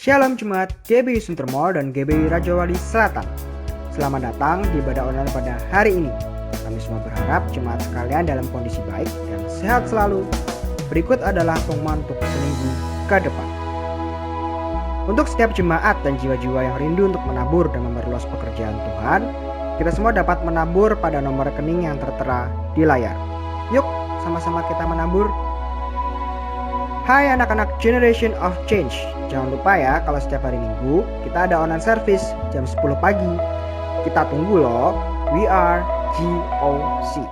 Shalom Jemaat GBI Suntermore dan GBI Rajawali Selatan. Selamat datang di ibadah online pada hari ini. Kami semua berharap jemaat sekalian dalam kondisi baik dan sehat selalu. Berikut adalah pengumuman untuk seminggu ke depan. Untuk setiap jemaat dan jiwa-jiwa yang rindu untuk menabur dan memperluas pekerjaan Tuhan, kita semua dapat menabur pada nomor rekening yang tertera di layar. Yuk, sama-sama kita menabur. Hai anak-anak Generation of Change. Jangan lupa ya, kalau setiap hari Minggu kita ada online service jam 10 pagi. Kita tunggu loh. We are GOC.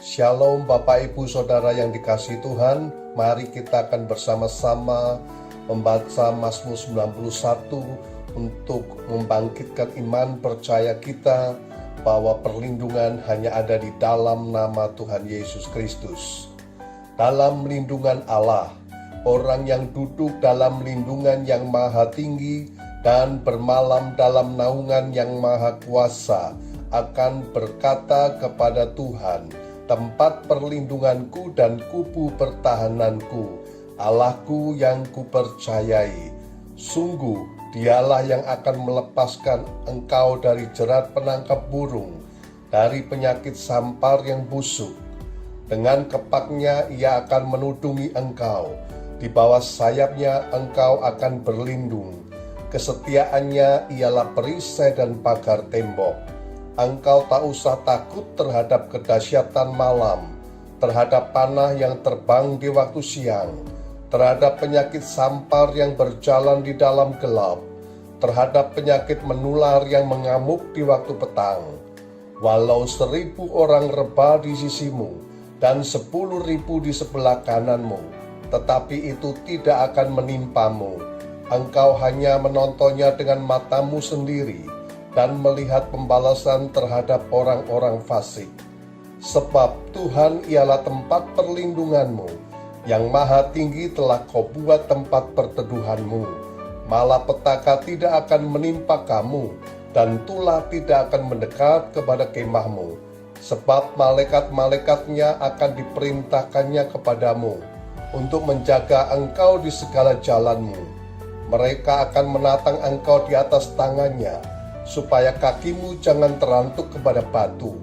Shalom Bapak Ibu Saudara yang dikasihi Tuhan. Mari kita akan bersama-sama membaca Mazmur 91 untuk membangkitkan iman percaya kita bahwa perlindungan hanya ada di dalam nama Tuhan Yesus Kristus. Dalam lindungan Allah, orang yang duduk dalam lindungan yang maha tinggi dan bermalam dalam naungan yang maha kuasa akan berkata kepada Tuhan, tempat perlindunganku dan kubu pertahananku, Allahku yang kupercayai. Sungguh, Dialah yang akan melepaskan engkau dari jerat penangkap burung, dari penyakit sampar yang busuk. Dengan kepaknya ia akan menudungi engkau, di bawah sayapnya engkau akan berlindung. Kesetiaannya ialah perisai dan pagar tembok. Engkau tak usah takut terhadap kedahsyatan malam, terhadap panah yang terbang di waktu siang, terhadap penyakit sampar yang berjalan di dalam gelap, terhadap penyakit menular yang mengamuk di waktu petang. Walau 1.000 orang rebah di sisimu dan 10.000 di sebelah kananmu, tetapi itu tidak akan menimpamu. Engkau hanya menontonnya dengan matamu sendiri dan melihat pembalasan terhadap orang-orang fasik. Sebab Tuhan ialah tempat perlindunganmu, yang maha tinggi telah kau buat tempat perteduhanmu. Malapetaka tidak akan menimpa kamu, dan tulah tidak akan mendekat kepada kemahmu. Sebab malaikat-malaikatnya akan diperintahkannya kepadamu, untuk menjaga engkau di segala jalanmu. Mereka akan menatang engkau di atas tangannya, supaya kakimu jangan terantuk kepada batu.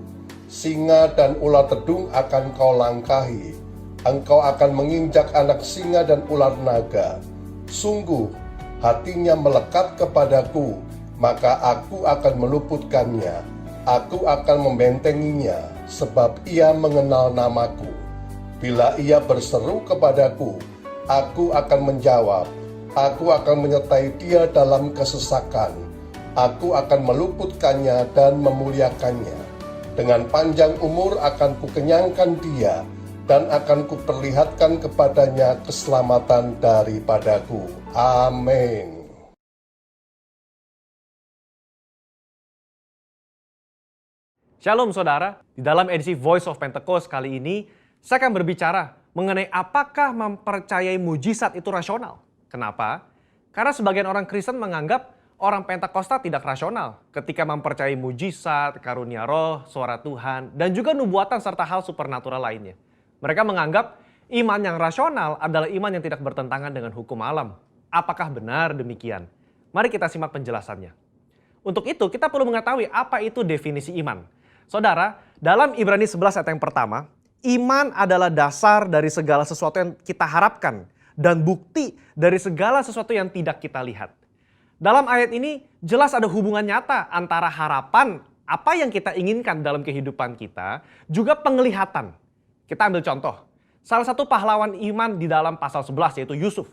Singa dan ular tedung akan kau langkahi. Engkau akan menginjak anak singa dan ular naga. Sungguh, hatinya melekat kepadaku, maka aku akan meluputkannya. Aku akan membentenginya, sebab ia mengenal namaku. Bila ia berseru kepadaku, aku akan menjawab. Aku akan menyertai dia dalam kesesakan. Aku akan meluputkannya dan memuliakannya. Dengan panjang umur akan kukenyangkan dia, dan akan kuperlihatkan kepadanya keselamatan daripadaku. Amin. Shalom saudara, di dalam edisi Voice of Pentecost kali ini, saya akan berbicara mengenai apakah mempercayai mujizat itu rasional. Kenapa? Karena sebagian orang Kristen menganggap orang Pentakosta tidak rasional ketika mempercayai mujizat, karunia roh, suara Tuhan, dan juga nubuatan serta hal supernatural lainnya. Mereka menganggap iman yang rasional adalah iman yang tidak bertentangan dengan hukum alam. Apakah benar demikian? Mari kita simak penjelasannya. Untuk itu kita perlu mengetahui apa itu definisi iman. Saudara, dalam Ibrani 11 ayat yang pertama, iman adalah dasar dari segala sesuatu yang kita harapkan dan bukti dari segala sesuatu yang tidak kita lihat. Dalam ayat ini jelas ada hubungan nyata antara harapan apa yang kita inginkan dalam kehidupan kita, juga penglihatan. Kita ambil contoh, salah satu pahlawan iman di dalam pasal 11 yaitu Yusuf.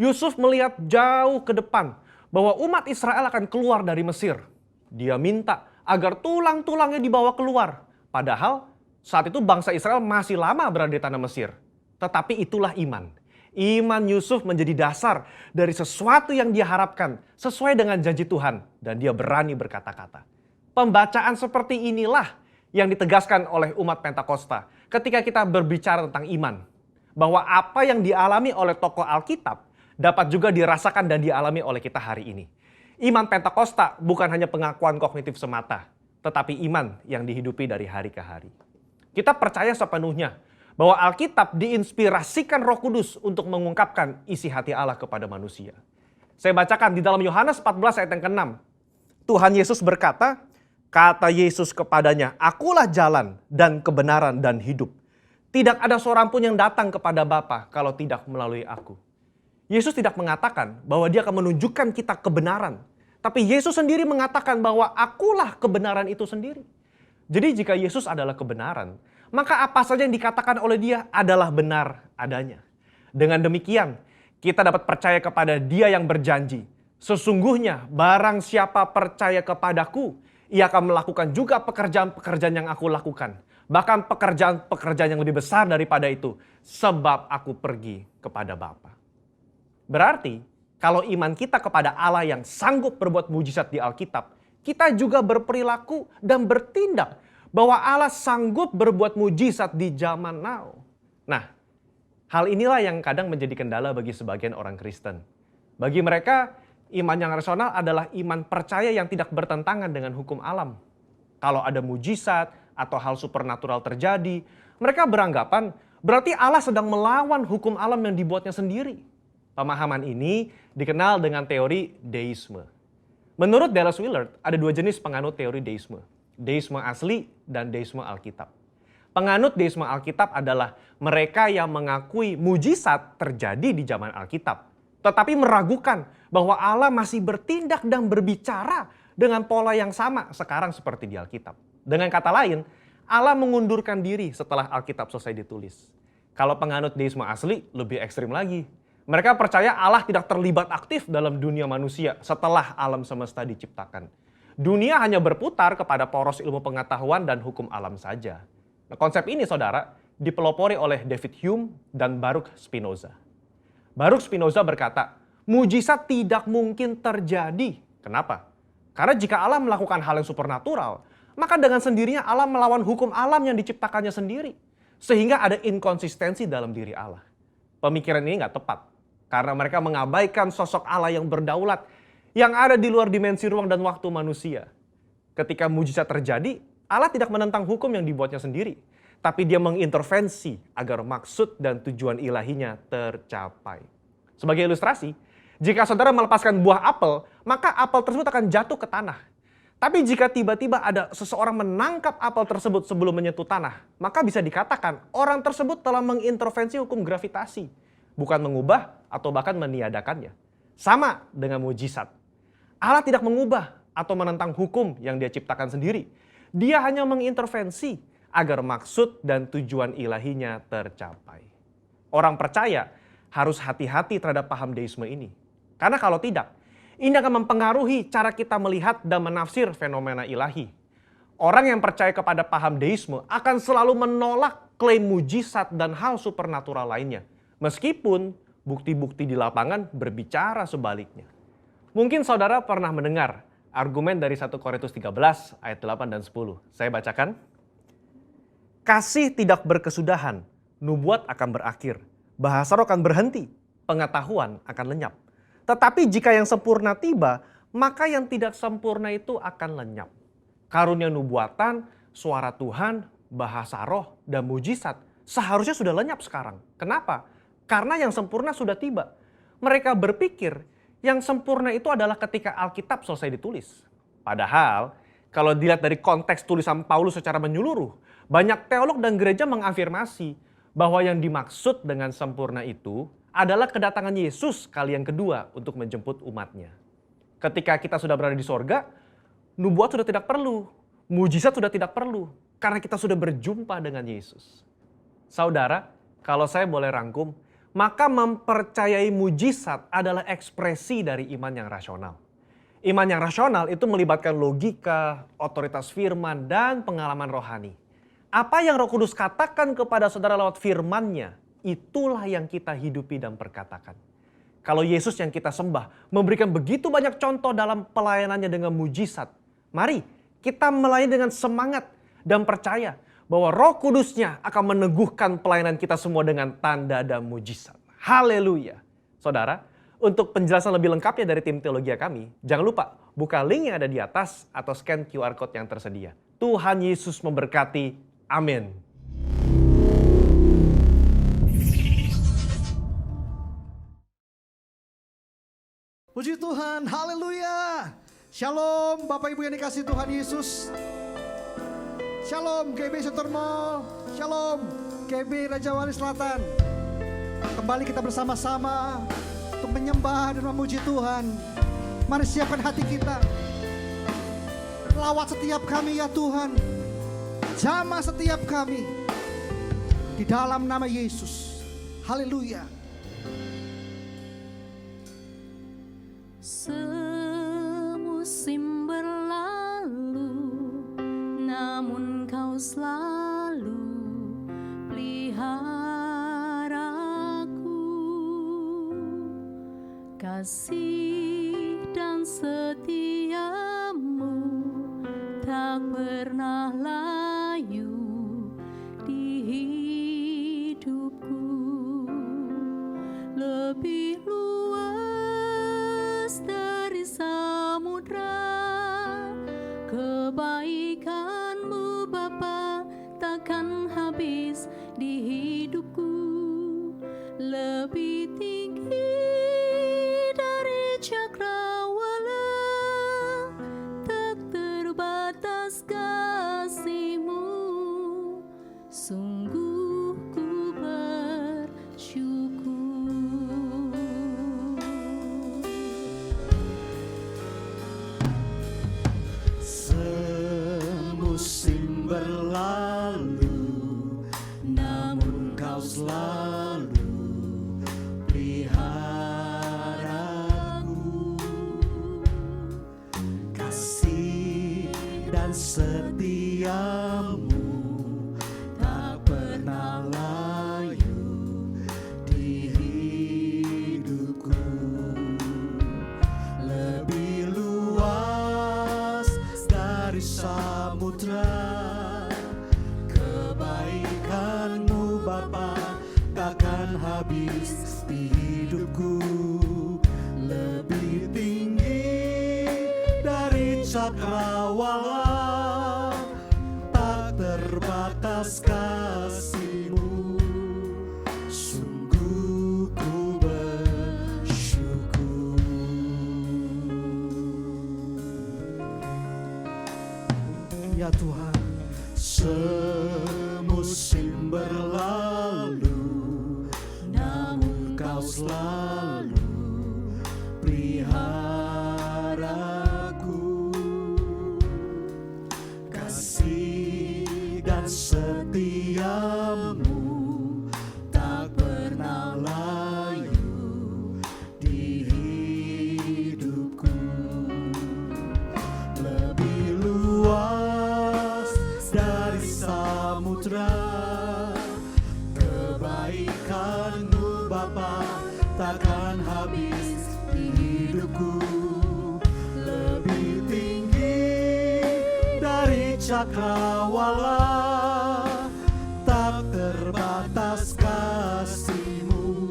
Yusuf melihat jauh ke depan bahwa umat Israel akan keluar dari Mesir. Dia minta agar tulang-tulangnya dibawa keluar. Padahal Saat itu bangsa Israel masih lama berada di tanah Mesir. Tetapi itulah iman. Iman Yusuf menjadi dasar dari sesuatu yang dia harapkan sesuai dengan janji Tuhan. Dan dia berani berkata-kata. Pembacaan seperti inilah yang ditegaskan oleh umat Pentakosta ketika kita berbicara tentang iman. Bahwa apa yang dialami oleh tokoh Alkitab dapat juga dirasakan dan dialami oleh kita hari ini. Iman Pentakosta bukan hanya pengakuan kognitif semata, tetapi iman yang dihidupi dari hari ke hari. Kita percaya sepenuhnya bahwa Alkitab diinspirasikan Roh Kudus untuk mengungkapkan isi hati Allah kepada manusia. Saya bacakan di dalam Yohanes 14 ayat yang ke-6. Tuhan Yesus berkata, kata Yesus kepadanya, "Akulah jalan dan kebenaran dan hidup. Tidak ada seorang pun yang datang kepada Bapa kalau tidak melalui aku." Yesus tidak mengatakan bahwa dia akan menunjukkan kita kebenaran. Tapi Yesus sendiri mengatakan bahwa akulah kebenaran itu sendiri. Jadi jika Yesus adalah kebenaran, maka apa saja yang dikatakan oleh dia adalah benar adanya. Dengan demikian, kita dapat percaya kepada dia yang berjanji. Sesungguhnya barang siapa percaya kepadaku, ia akan melakukan juga pekerjaan-pekerjaan yang aku lakukan. Bahkan pekerjaan-pekerjaan yang lebih besar daripada itu, sebab aku pergi kepada Bapa. Berarti, kalau iman kita kepada Allah yang sanggup berbuat mujizat di Alkitab, kita juga berperilaku dan bertindak bahwa Allah sanggup berbuat mujizat di zaman now. Nah, hal inilah yang kadang menjadi kendala bagi sebagian orang Kristen. Bagi mereka, iman yang rasional adalah iman percaya yang tidak bertentangan dengan hukum alam. Kalau ada mujizat atau hal supernatural terjadi, mereka beranggapan berarti Allah sedang melawan hukum alam yang dibuatnya sendiri. Pemahaman ini dikenal dengan teori deisme. Menurut Dallas Willard, ada dua jenis penganut teori deisme. Deisme asli dan deisme Alkitab. Penganut deisme Alkitab adalah mereka yang mengakui mujizat terjadi di zaman Alkitab. Tetapi meragukan bahwa Allah masih bertindak dan berbicara dengan pola yang sama sekarang seperti di Alkitab. Dengan kata lain, Allah mengundurkan diri setelah Alkitab selesai ditulis. Kalau penganut deisme asli, lebih ekstrim lagi. Mereka percaya Allah tidak terlibat aktif dalam dunia manusia setelah alam semesta diciptakan. Dunia hanya berputar kepada poros ilmu pengetahuan dan hukum alam saja. Nah, konsep ini, saudara, dipelopori oleh David Hume dan Baruch Spinoza. Baruch Spinoza berkata, mujizat tidak mungkin terjadi. Kenapa? Karena jika Allah melakukan hal yang supernatural, maka dengan sendirinya Allah melawan hukum alam yang diciptakannya sendiri. Sehingga ada inkonsistensi dalam diri Allah. Pemikiran ini nggak tepat. Karena mereka mengabaikan sosok Allah yang berdaulat, yang ada di luar dimensi ruang dan waktu manusia. Ketika mujizat terjadi, Allah tidak menentang hukum yang dibuatnya sendiri. Tapi dia mengintervensi agar maksud dan tujuan ilahinya tercapai. Sebagai ilustrasi, jika saudara melepaskan buah apel, maka apel tersebut akan jatuh ke tanah. Tapi jika tiba-tiba ada seseorang menangkap apel tersebut sebelum menyentuh tanah, maka bisa dikatakan orang tersebut telah mengintervensi hukum gravitasi. Bukan mengubah atau bahkan meniadakannya. Sama dengan mujizat. Allah tidak mengubah atau menentang hukum yang dia ciptakan sendiri. Dia hanya mengintervensi agar maksud dan tujuan ilahinya tercapai. Orang percaya harus hati-hati terhadap paham deisme ini. Karena kalau tidak, ini akan mempengaruhi cara kita melihat dan menafsir fenomena ilahi. Orang yang percaya kepada paham deisme akan selalu menolak klaim mujizat dan hal supernatural lainnya. Meskipun bukti-bukti di lapangan berbicara sebaliknya. Mungkin saudara pernah mendengar argumen dari 1 Korintus 13 ayat 8 dan 10. Saya bacakan. Kasih tidak berkesudahan, nubuat akan berakhir, bahasa roh akan berhenti, pengetahuan akan lenyap. Tetapi jika yang sempurna tiba, maka yang tidak sempurna itu akan lenyap. Karunia nubuatan, suara Tuhan, bahasa roh, dan mujizat seharusnya sudah lenyap sekarang. Kenapa? Karena yang sempurna sudah tiba. Mereka berpikir yang sempurna itu adalah ketika Alkitab selesai ditulis. Padahal kalau dilihat dari konteks tulisan Paulus secara menyeluruh, banyak teolog dan gereja mengafirmasi bahwa yang dimaksud dengan sempurna itu adalah kedatangan Yesus kali yang kedua untuk menjemput umatnya. Ketika kita sudah berada di sorga, nubuat sudah tidak perlu, mujizat sudah tidak perlu, karena kita sudah berjumpa dengan Yesus. Saudara, kalau saya boleh rangkum, maka mempercayai mujizat adalah ekspresi dari iman yang rasional. Iman yang rasional itu melibatkan logika, otoritas firman, dan pengalaman rohani. Apa yang Roh Kudus katakan kepada saudara lewat firman-Nya, itulah yang kita hidupi dan perkatakan. Kalau Yesus yang kita sembah memberikan begitu banyak contoh dalam pelayanannya dengan mujizat, mari kita melayani dengan semangat dan percaya bahwa Roh Kudus-Nya akan meneguhkan pelayanan kita semua dengan tanda dan mujizat. Haleluya. Saudara, untuk penjelasan lebih lengkapnya dari tim teologi kami, jangan lupa buka link yang ada di atas atau scan QR Code yang tersedia. Tuhan Yesus memberkati. Amin. Puji Tuhan, haleluya. Shalom Bapak Ibu yang dikasihi Tuhan Yesus. Shalom GB Center Mall. Shalom GB Raja Wali Selatan. Kembali kita bersama-sama untuk menyembah dan memuji Tuhan. Mari siapkan hati kita. Lawat setiap kami ya Tuhan. Jamah setiap kami. Di dalam nama Yesus. Haleluya. Semusim berlalu, namun Kau selalu peliharaku. Kasih dan setiamu tak pernah layu di hidupku. Lebih luas dari samudra, kebaikan-Mu Bapa takkan habis di hidupku. Lebih tinggi dari cakrawala, tak terbatas kasih-Mu. Sungguh ku bersyukur. Semusim berlalu, namun Kau selalu peliharaku. Kasih dan setiamu tak pernah layu di hidupku. Lebih luas dari samudra, kebaikan-Mu Bapa takkan habis di hidupku. Lebih tinggi dari cakrawala, tak terbatas kasih-Mu. Sungguh ku bersyukur. Ya Tuhan, semusim berlalu, namun Kau selalu peliharaku. Kasih dan setiamu tak pernah layu di hidupku. Lebih luas dari samudra, kebaikan-Mu Bapa takkan habis di hidupku. Lebih tinggi dari cakrawala, tak terbatas kasih-Mu.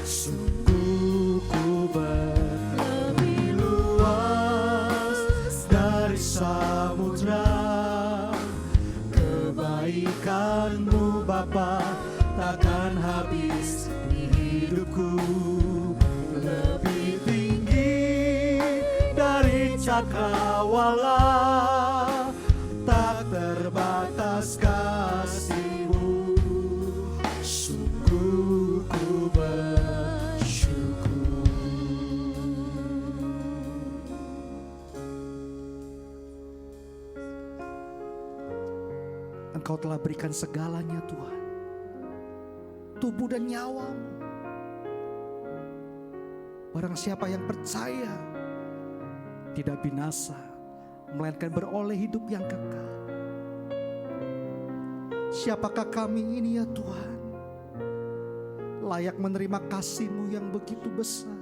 Sungguh ku lebih luas dari samudra, kebaikan-Mu Bapa takkan habis di hidupku. Lebih tinggi dari cakrawala, tak terbatas kasih-Mu. Sungguh ku bersyukur. Engkau telah berikan segalanya Tuhan, tubuh dan nyawa-Mu. Barang siapa yang percaya tidak binasa, melainkan beroleh hidup yang kekal. Siapakah kami ini ya Tuhan, layak menerima kasih-Mu yang begitu besar.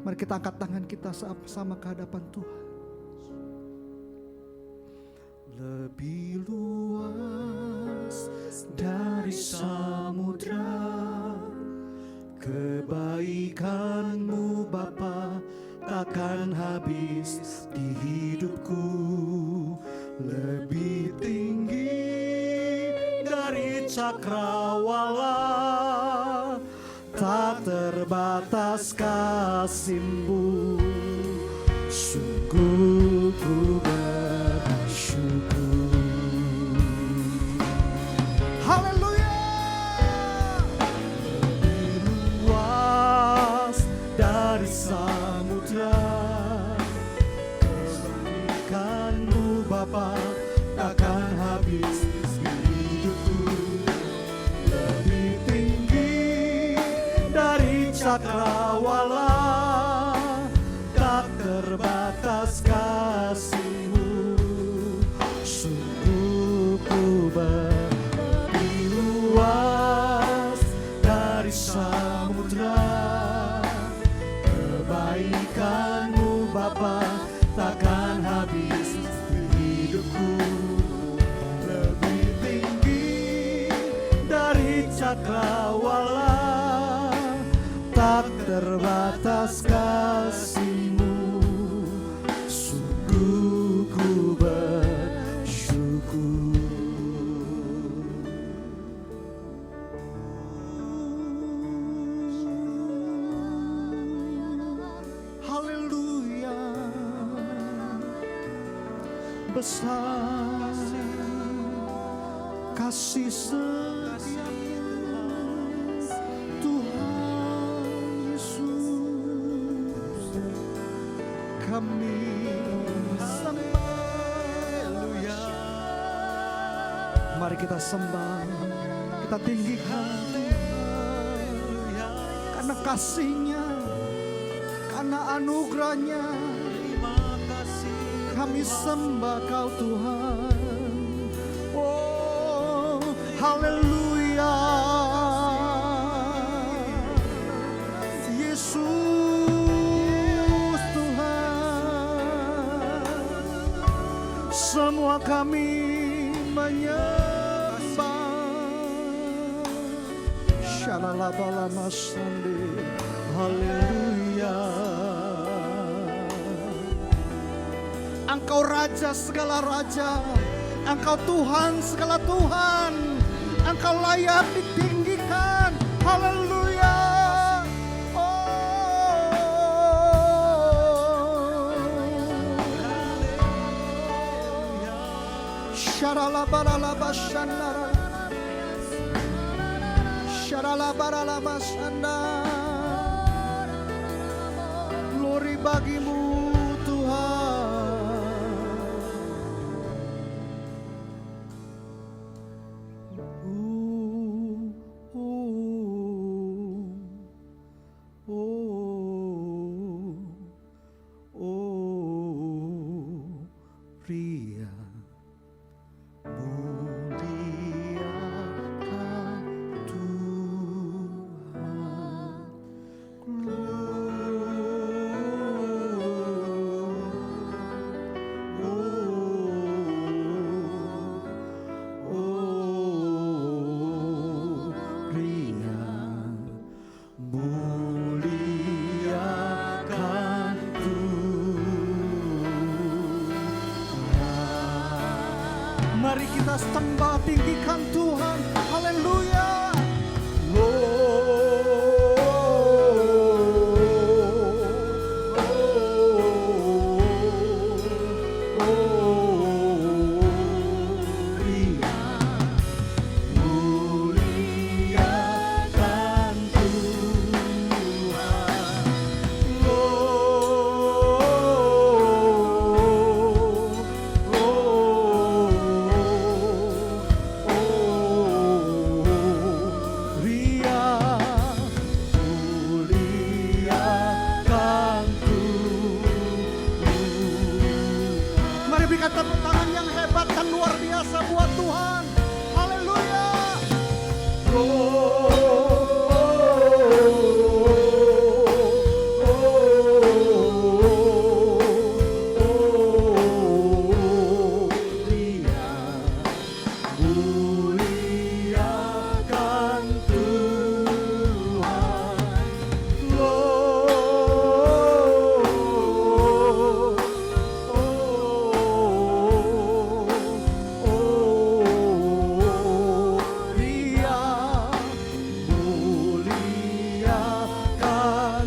Mari kita angkat tangan kita sama ke hadapan Tuhan. Lebih luas dari samudra, kebaikan-Mu Bapa takkan habis di hidupku. Lebih tinggi dari cakrawala, tak terbatas kasih-Mu. Sungguh ku bersyukur. Haleluya. Lebih luas dari samudra, kebaikan-Mu Bapa takkan habis di hidupku. Lebih tinggi dari cakrawala, tak terbatas kasih-Mu. Sungguh ku lebih luas dari samudra, kebaikan-Mu Bapa takkan habis di hidupku. Lebih tinggi dari cakrawala, tak terbatas kasih-Mu. Sungguh ku bersyukur. Haleluya. Besar kasih setia-Mu Tuhan Yesus, kami sembah. Haleluya. Mari kita sembah, kita tinggikan Tuhan, karena kasih-Nya, karena anugerah-Nya. Kami sembah Kau Tuhan. Oh, haleluya. Yesus Tuhan, semua kami menyembah. Shalalabalamassande. Haleluya. Engkau Raja segala raja, Engkau Tuhan segala Tuhan, Engkau layak ditinggikan. Haleluya. Syaralabaralabashandara, syaralabaralabashanda. Glory bagi-Mu Tuhan. Ria muliakan Tuhan. Ria muliakan Tuhan. Mari kita sembah, tinggikan Tuhan. Haleluya. biasa buat Tuhan. Haleluya. Muliakan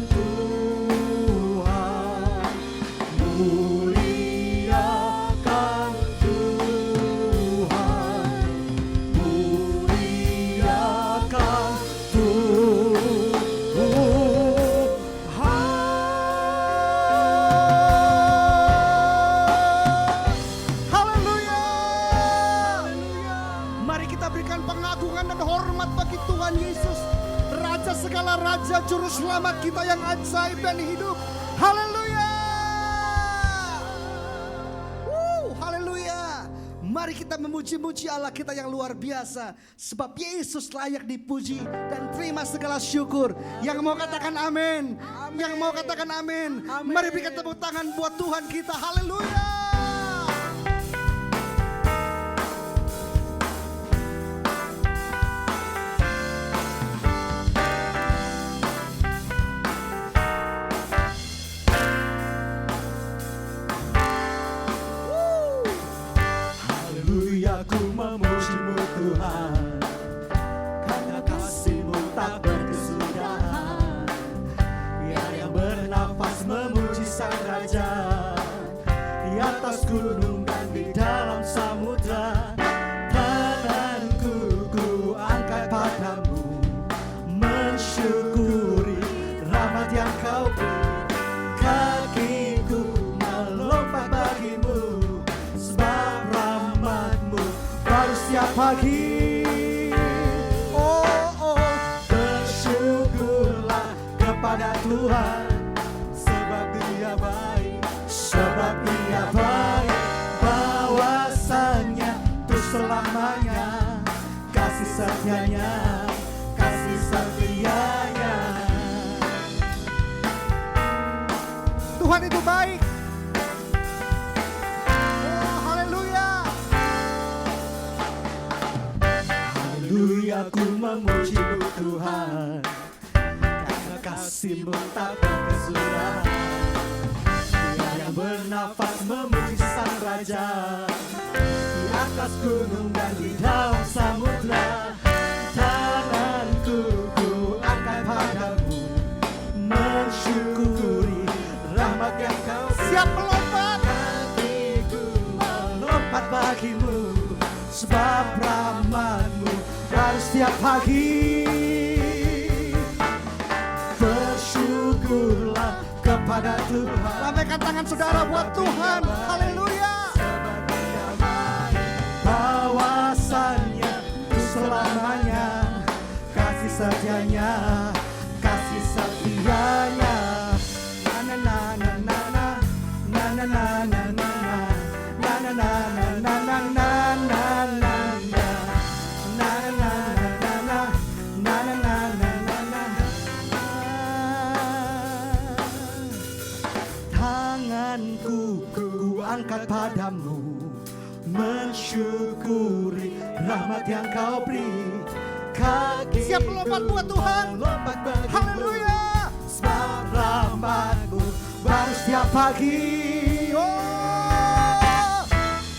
Tuhan. Muliakan Tuhan. Muliakan Tuhan. Muliakan Haleluya. Mari kita berikan pengagungan dan hormat bagi Tuhan Yesus, Raja segala raja, juru selamat kita yang ajaib dan hidup. Haleluya. Haleluya. Mari kita memuji-muji Allah kita yang luar biasa, sebab Yesus layak dipuji dan terima segala syukur. Yang mau katakan amin, yang mau katakan amin. Mari berikan tepuk tangan buat Tuhan kita. Haleluya. Haleluya, ku memuji-Mu Tuhan, karena kasih-Mu tak berkesudahan. Biar yang bernafas memuji Sang Raja, di atas gunung dan di dalam samudra. Tanganku ku angkat padamu, mensyukuri rahmat yang Kau beri. Kakiku melompat bagimu, sebab rahmat-Mu baru setiap pagi. Bersyukurlah kepada Tuhan, sebab Dia baik, sebab Dia baik. Bahwasanya terus selamanya, kasih setianya, kasih setianya. Tuhan itu baik. Haleluya. Haleluya, ku memuji-Mu Tuhan, karena kasih-Mu tak berkesudahan. Biar yang bernafas memuji Sang Raja, di atas gunung dan di dalam samudra. Tanganku ku angkat padamu, mensyukuri rahmat yang Kau beri. Siap melompat. Hatiku melompat bagimu, sebab rahmat-Mu baru setiap pagi. Bersyukurlah kepada Tuhan, Lambaikan tangan saudara buat Tuhan. Haleluya. sebab Dia baik. Bahwasanya terus selamanya, kasih setianya, kasih setianya. Na na na na na na na na na na na na na na na na na na na. Tanganku ku angkat padamu, mensyukuri rahmat yang Kau beri. Kakiku Siap melompat buat Tuhan. melompat bagimu, Haleluya. sebab rahmat-Mu baru setiap pagi.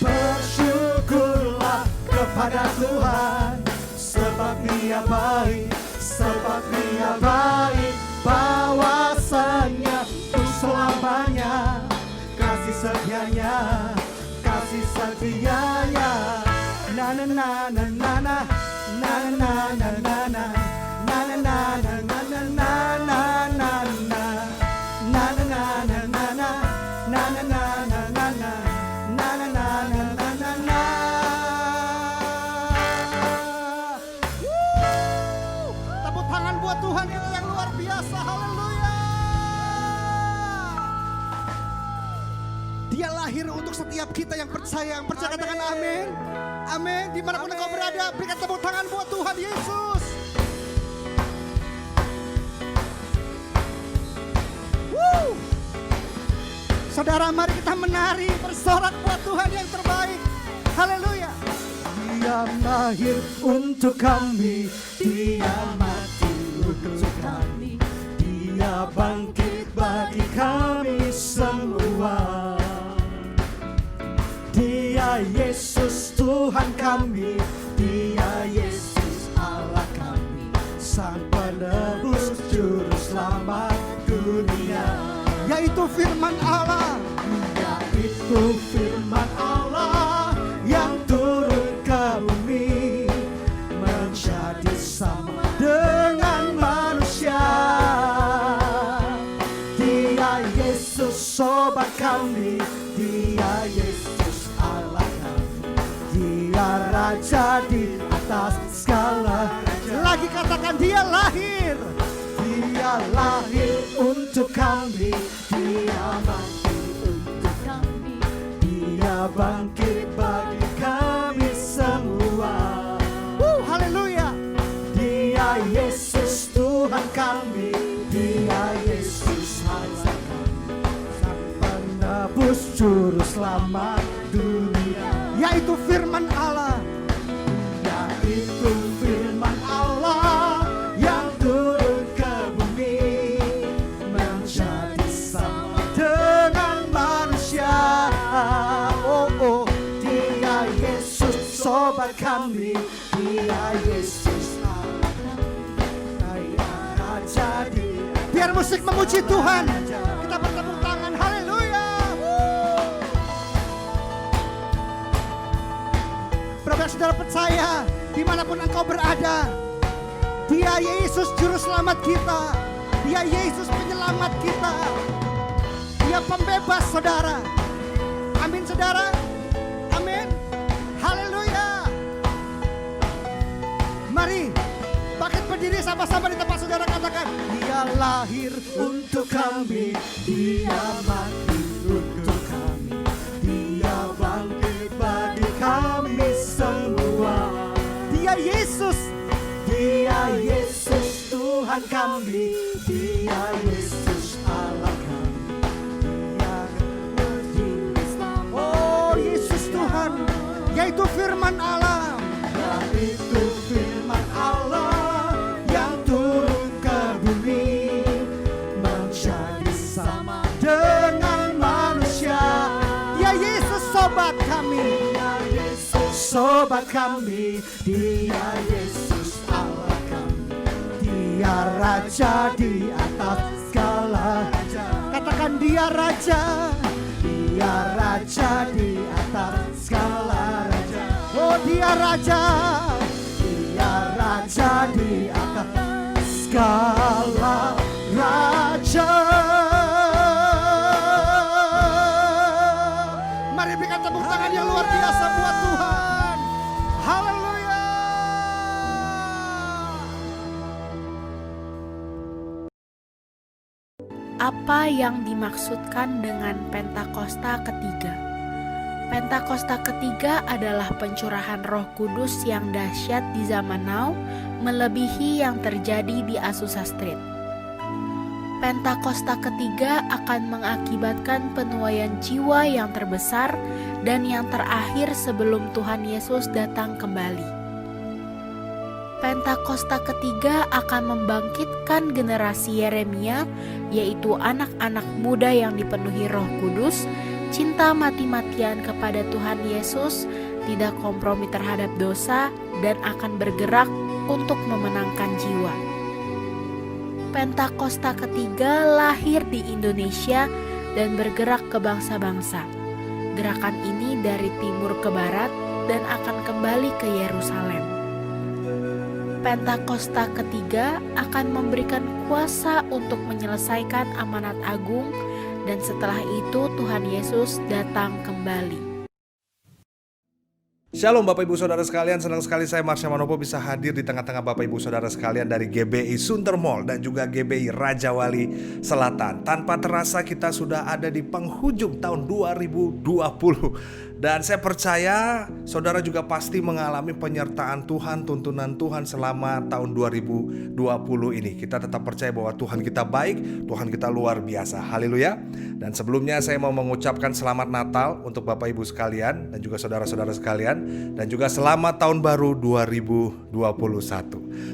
Bersyukurlah kepada Tuhan, sebab Dia baik, sebab Dia baik. Bahwasanya untuk selamanya, kasih setianya, kasih setianya. Na na na na na na na na na na na na na na na na na na na na Tepuk tangan buat Tuhan kita yang luar biasa. Haleluya. Dia lahir untuk setiap kita yang percaya katakan amin. Amin. Dimanapun engkau berada, berikan tepuk tangan buat Tuhan Yesus. Woo. Saudara, mari kita menari bersorak buat Tuhan yang terbaik. Haleluya. Dia lahir untuk kami, Dia mati untuk kami, Dia bangkit bagi kami semua. Dia Yesus Tuhan kami, Dia Yesus Allah kami, Sang Penebus Juru Selamat dunia. Yaitu firman Allah, Yaitu firman Allah yang turun ke bumi, menjadi sama dengan manusia. Dia Yesus sobat kami, Dia Yesus Allah kami, Dia Raja di atas segala raja. lagi katakan dia lahir. Dia lahir untuk kami, Dia mati untuk kami, Dia bangkit bagi kami semua. Haleluya. Dia Yesus Tuhan kami, Dia Yesus Allah kami, Sang Penebus Juru Selamat dunia. Yaitu firman Allah, Yaitu firman Allah yang turun ke bumi, menjadi sama dengan manusia. Dia Yesus sobat kami, Dia Yesus Allah kami, Dia Raja di biar musik memuji Tuhan. Kita bertepuk tangan, haleluya. Berapa saudara percaya, dimanapun engkau berada, Dia Yesus Juru Selamat kita, Dia Yesus penyelamat kita, Dia pembebas saudara. Amin saudara, amin, haleluya. Mari bangkit berdiri sama-sama di tempat saudara, katakan Dia lahir untuk kami, Dia mati untuk kami, Dia bangkit bagi kami semua. Dia Yesus, Dia Yesus Tuhan kami, Dia Yesus Allah kami, Dia oh Yesus Tuhan, yaitu firman Allah. Yaitu firman Allah yang turun ke bumi, menjadi sama dengan manusia. Dia Yesus sobat kami, Dia Yesus sobat kami, Dia Yesus Allah kami, Dia Raja di atas segala raja. katakan dia Raja. Dia Raja di atas segala raja. Oh dia Raja, Dia Raja di atas segala raja. mari berikan tepuk tangan yang luar biasa buat Tuhan. Haleluya. Apa yang dimaksudkan dengan Pentakosta ketiga? Pentakosta ketiga adalah pencurahan Roh Kudus yang dahsyat di zaman now, melebihi yang terjadi di Azusa Street. Pentakosta ketiga akan mengakibatkan penuaian jiwa yang terbesar dan yang terakhir sebelum Tuhan Yesus datang kembali. Pentakosta ketiga akan membangkitkan generasi Yeremia, yaitu anak-anak muda yang dipenuhi Roh Kudus, cinta mati-matian kepada Tuhan Yesus, tidak kompromi terhadap dosa, dan akan bergerak untuk memenangkan jiwa. Pentakosta ketiga lahir di Indonesia dan bergerak ke bangsa-bangsa. Gerakan ini dari timur ke barat dan akan kembali ke Yerusalem. Pentakosta ketiga akan memberikan kuasa untuk menyelesaikan amanat agung, dan setelah itu Tuhan Yesus datang kembali. Shalom Bapak Ibu Saudara sekalian, senang sekali saya Marsha Manopo bisa hadir di tengah-tengah Bapak Ibu Saudara sekalian dari GBI Sunter Mall dan juga GBI Raja Wali Selatan. Tanpa terasa kita sudah ada di penghujung tahun 2020. Dan saya percaya saudara juga pasti mengalami penyertaan Tuhan, tuntunan Tuhan selama tahun 2020 ini. Kita tetap percaya bahwa Tuhan kita baik, Tuhan kita luar biasa. Haleluya. Dan sebelumnya saya mau mengucapkan selamat Natal untuk Bapak Ibu sekalian dan juga saudara-saudara sekalian. Dan juga selamat tahun baru 2021.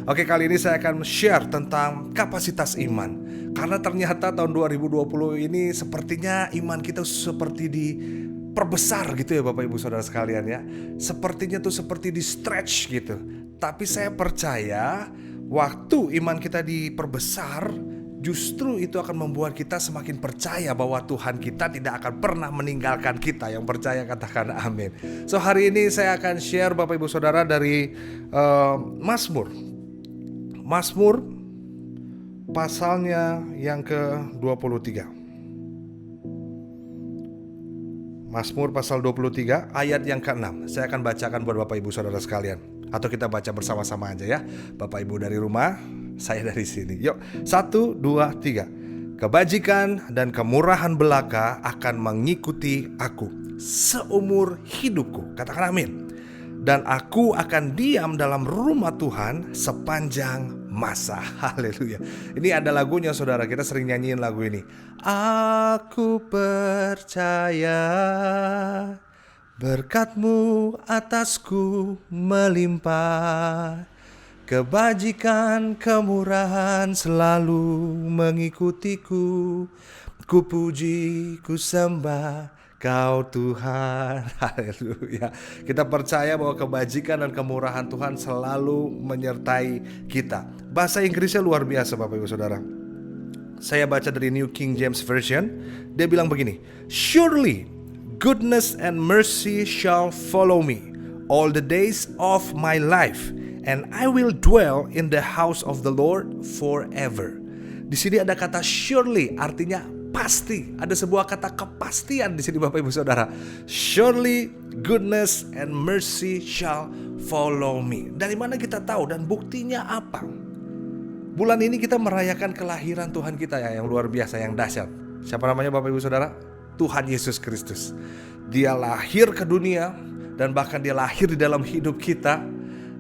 Oke, kali ini saya akan share tentang kapasitas iman. Karena ternyata tahun 2020 ini sepertinya iman kita seperti diperbesar gitu ya Bapak Ibu Saudara sekalian ya. Sepertinya tuh seperti di stretch gitu. Tapi saya percaya waktu iman kita diperbesar, justru itu akan membuat kita semakin percaya bahwa Tuhan kita tidak akan pernah meninggalkan kita. Yang percaya katakan amin. So hari ini saya akan share Bapak Ibu Saudara dari Mazmur pasalnya yang ke-23. Mazmur pasal 23 ayat yang ke-6. Saya akan bacakan buat Bapak Ibu Saudara sekalian. Atau kita baca bersama-sama aja ya. Bapak Ibu dari rumah, saya dari sini. Yuk, 1, 2, 3. Kebajikan dan kemurahan belaka akan mengikuti aku seumur hidupku. Katakan amin. Dan aku akan diam dalam rumah Tuhan sepanjang masa. Haleluya. Ini ada lagunya saudara, kita sering nyanyiin lagu ini. Aku percaya berkat-Mu atasku melimpah. Kebajikan, kemurahan selalu mengikutiku. Ku puji, ku sembah Kau Tuhan. Haleluya. Kita percaya bahwa kebajikan dan kemurahan Tuhan selalu menyertai kita. Bahasa Inggrisnya luar biasa Bapak Ibu Saudara. Saya baca dari New King James Version. Dia bilang begini, Surely goodness and mercy shall follow me all the days of my life, and I will dwell in the house of the Lord forever. Di sini ada kata surely, artinya pasti. Ada sebuah kata kepastian di sini Bapak Ibu Saudara. Surely goodness and mercy shall follow me. Dari mana kita tahu dan buktinya apa? Bulan ini kita merayakan kelahiran Tuhan kita ya, yang luar biasa, yang dahsyat. Siapa namanya Bapak Ibu Saudara? Tuhan Yesus Kristus. Dia lahir ke dunia dan bahkan dia lahir di dalam hidup kita.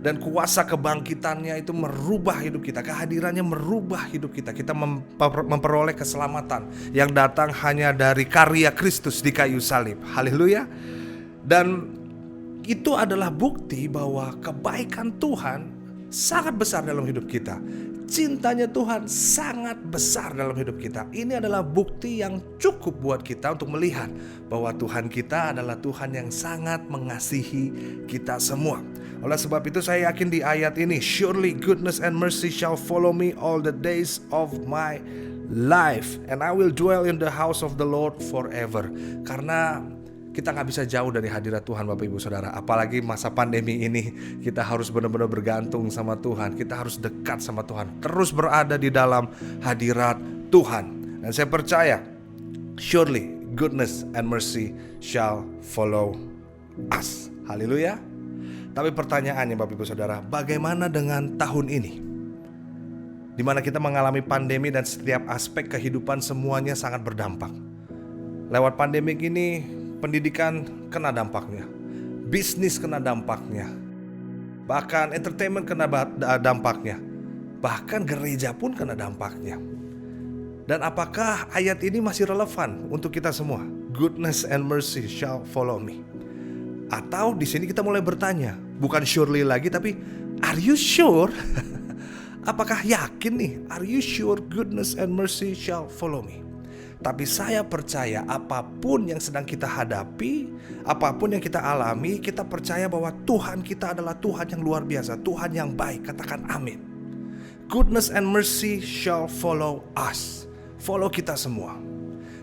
Dan kuasa kebangkitannya itu merubah hidup kita. Kehadirannya merubah hidup kita. Kita memperoleh keselamatan yang datang hanya dari karya Kristus di kayu salib. Haleluya. Dan itu adalah bukti bahwa kebaikan Tuhan sangat besar dalam hidup kita. Cintanya Tuhan sangat besar dalam hidup kita. Ini adalah bukti yang cukup buat kita untuk melihat bahwa Tuhan kita adalah Tuhan yang sangat mengasihi kita semua. Oleh sebab itu saya yakin di ayat ini, Surely goodness and mercy shall follow me all the days of my life, and I will dwell in the house of the Lord forever. Karena kita gak bisa jauh dari hadirat Tuhan Bapak Ibu Saudara. Apalagi masa pandemi ini, kita harus benar-benar bergantung sama Tuhan. Kita harus dekat sama Tuhan, terus berada di dalam hadirat Tuhan. Dan saya percaya, surely goodness and mercy shall follow us. Haleluya. Tapi pertanyaannya Bapak Ibu Saudara, bagaimana dengan tahun ini? Di mana kita mengalami pandemi dan setiap aspek kehidupan semuanya sangat berdampak. Lewat pandemi ini, pendidikan kena dampaknya, bisnis kena dampaknya, bahkan entertainment kena dampaknya, bahkan gereja pun kena dampaknya. Dan apakah ayat ini masih relevan untuk kita semua? Goodness and mercy shall follow me. Atau di sini kita mulai bertanya, bukan surely lagi, tapi are you sure? Apakah yakin nih? Are you sure goodness and mercy shall follow me? Tapi saya percaya apapun yang sedang kita hadapi, apapun yang kita alami, kita percaya bahwa Tuhan kita adalah Tuhan yang luar biasa, Tuhan yang baik. Katakan amin. Goodness and mercy shall follow us. Follow kita semua.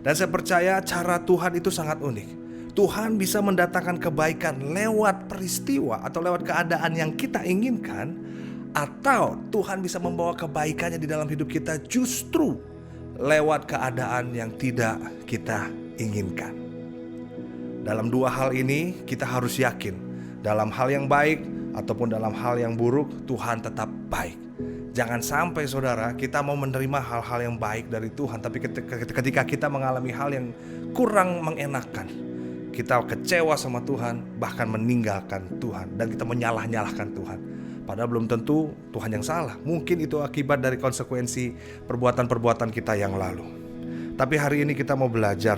Dan saya percaya cara Tuhan itu sangat unik. Tuhan bisa mendatangkan kebaikan lewat peristiwa atau lewat keadaan yang kita inginkan, atau Tuhan bisa membawa kebaikannya di dalam hidup kita justru lewat keadaan yang tidak kita inginkan. Dalam dua hal ini kita harus yakin Dalam hal yang baik ataupun dalam hal yang buruk, Tuhan tetap baik. Jangan sampai saudara kita mau menerima hal-hal yang baik dari Tuhan, tapi ketika kita mengalami hal yang kurang mengenakan, kita kecewa sama Tuhan, bahkan meninggalkan Tuhan, dan kita menyalah-nyalahkan Tuhan. Padahal belum tentu Tuhan yang salah. Mungkin itu akibat dari konsekuensi perbuatan-perbuatan kita yang lalu. Tapi hari ini kita mau belajar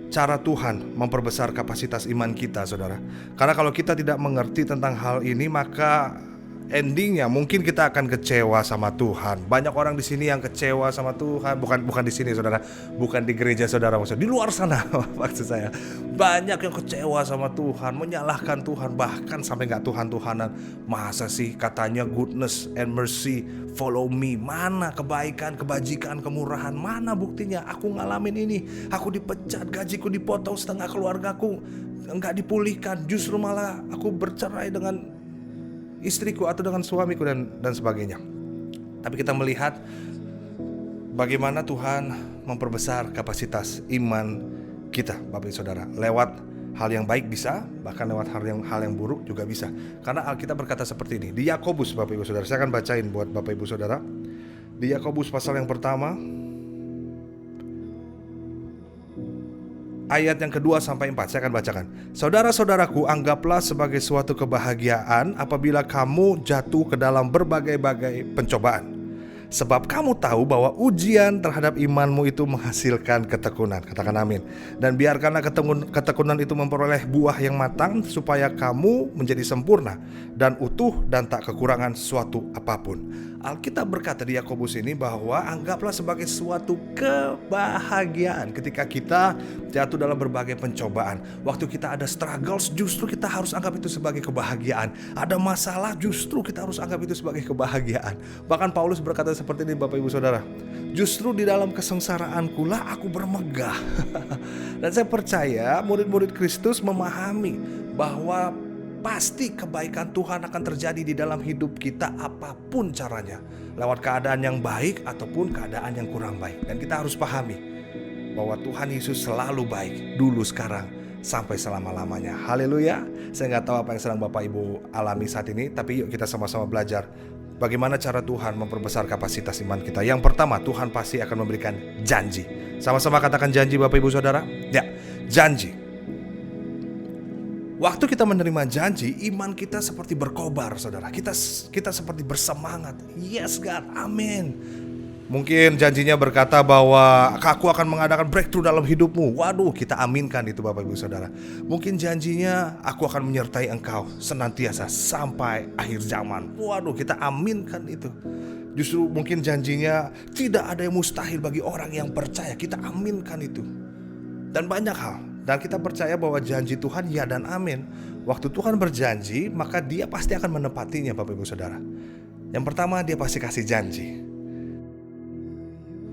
cara Tuhan memperbesar kapasitas iman kita, saudara. Karena kalau kita tidak mengerti tentang hal ini, maka endingnya mungkin kita akan kecewa sama Tuhan. Banyak orang di sini yang kecewa sama Tuhan, bukan di sini saudara, bukan di gereja saudara, maksudnya di luar sana maksud saya. Banyak yang kecewa sama Tuhan, menyalahkan Tuhan, bahkan sampai nggak Tuhan-Tuhanan. Masa sih katanya goodness and mercy follow me, mana kebaikan, kebajikan, kemurahan, mana buktinya? Aku ngalamin ini, aku dipecat, gajiku dipotong setengah, keluargaku nggak dipulihkan, justru malah aku bercerai dengan istriku atau dengan suamiku dan sebagainya. Tapi kita melihat bagaimana Tuhan memperbesar kapasitas iman kita, Bapak Ibu Saudara, lewat hal yang baik bisa, bahkan lewat hal yang buruk juga bisa. Karena Alkitab berkata seperti ini di Yakobus, Bapak Ibu Saudara. Saya akan bacain buat Bapak Ibu Saudara. Di Yakobus pasal yang pertama, ayat yang kedua sampai 4, saya akan bacakan. Saudara-saudaraku, anggaplah sebagai suatu kebahagiaan apabila kamu jatuh ke dalam berbagai-bagai pencobaan. Sebab kamu tahu bahwa ujian terhadap imanmu itu menghasilkan ketekunan. Katakan amin. Dan biarkanlah ketekunan itu memperoleh buah yang matang, supaya kamu menjadi sempurna dan utuh dan tak kekurangan suatu apapun. Alkitab berkata di Yakobus ini bahwa anggaplah sebagai suatu kebahagiaan ketika kita jatuh dalam berbagai pencobaan. Waktu kita ada struggles, justru kita harus anggap itu sebagai kebahagiaan. Ada masalah, justru kita harus anggap itu sebagai kebahagiaan. Bahkan Paulus berkata seperti ini, Bapak Ibu Saudara, justru di dalam kesengsaraanku lah aku bermegah. Dan saya percaya murid-murid Kristus memahami bahwa pasti kebaikan Tuhan akan terjadi di dalam hidup kita apapun caranya, lewat keadaan yang baik ataupun keadaan yang kurang baik. Dan kita harus pahami bahwa Tuhan Yesus selalu baik, dulu, sekarang, sampai selama-lamanya. Haleluya. Saya nggak tahu apa yang sedang Bapak Ibu alami saat ini, tapi yuk kita sama-sama belajar bagaimana cara Tuhan memperbesar kapasitas iman kita. Yang pertama, Tuhan pasti akan memberikan janji. Sama-sama katakan janji, Bapak Ibu Saudara. Ya, janji. Waktu kita menerima janji, iman kita seperti berkobar, saudara. Kita seperti bersemangat. Yes God, amin. Mungkin janjinya berkata bahwa aku akan mengadakan breakthrough dalam hidupmu. Waduh, kita aminkan itu, Bapak Ibu Saudara. Mungkin janjinya aku akan menyertai engkau senantiasa sampai akhir zaman. Waduh, kita aminkan itu. Justru mungkin janjinya tidak ada yang mustahil bagi orang yang percaya. Kita aminkan itu. Dan banyak hal. Dan kita percaya bahwa janji Tuhan ya dan amin. Waktu Tuhan berjanji, maka Dia pasti akan menepatinya, Bapak Ibu Saudara. Yang pertama, Dia pasti kasih janji.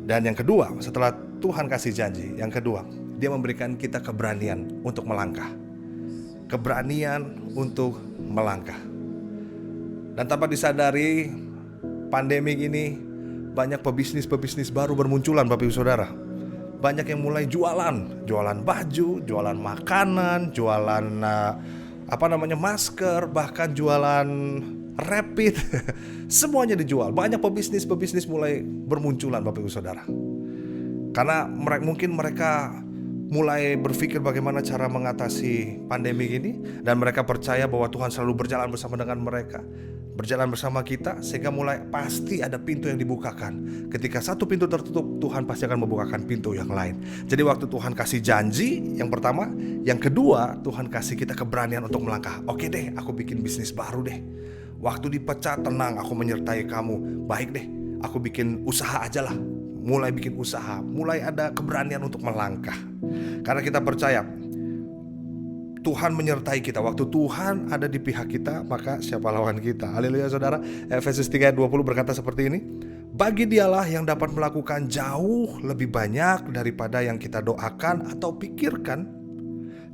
Dan yang kedua, setelah Tuhan kasih janji, yang kedua, Dia memberikan kita keberanian untuk melangkah. Keberanian untuk melangkah. Dan tanpa disadari, pandemi ini banyak pebisnis baru bermunculan, Bapak Ibu Saudara. Banyak yang mulai jualan baju, jualan makanan, jualan masker, bahkan jualan rapid. Semuanya dijual. Banyak pebisnis mulai bermunculan, Bapak Ibu Saudara. Karena mungkin mereka mulai berpikir bagaimana cara mengatasi pandemi ini, dan mereka percaya bahwa Tuhan selalu berjalan bersama dengan mereka, berjalan bersama kita, sehingga mulai pasti ada pintu yang dibukakan. Ketika satu pintu tertutup, Tuhan pasti akan membukakan pintu yang lain. Jadi waktu Tuhan kasih janji, yang pertama, yang kedua, Tuhan kasih kita keberanian untuk melangkah. Oke deh, aku bikin bisnis baru deh. Waktu dipecat, tenang, aku menyertai kamu. Baik deh, aku bikin usaha aja lah. Mulai bikin usaha, mulai ada keberanian untuk melangkah. Karena kita percaya Tuhan menyertai kita. Waktu Tuhan ada di pihak kita, maka siapa lawan kita? Haleluya, saudara. Efesus 3:20 berkata seperti ini. Bagi Dialah yang dapat melakukan jauh lebih banyak daripada yang kita doakan atau pikirkan,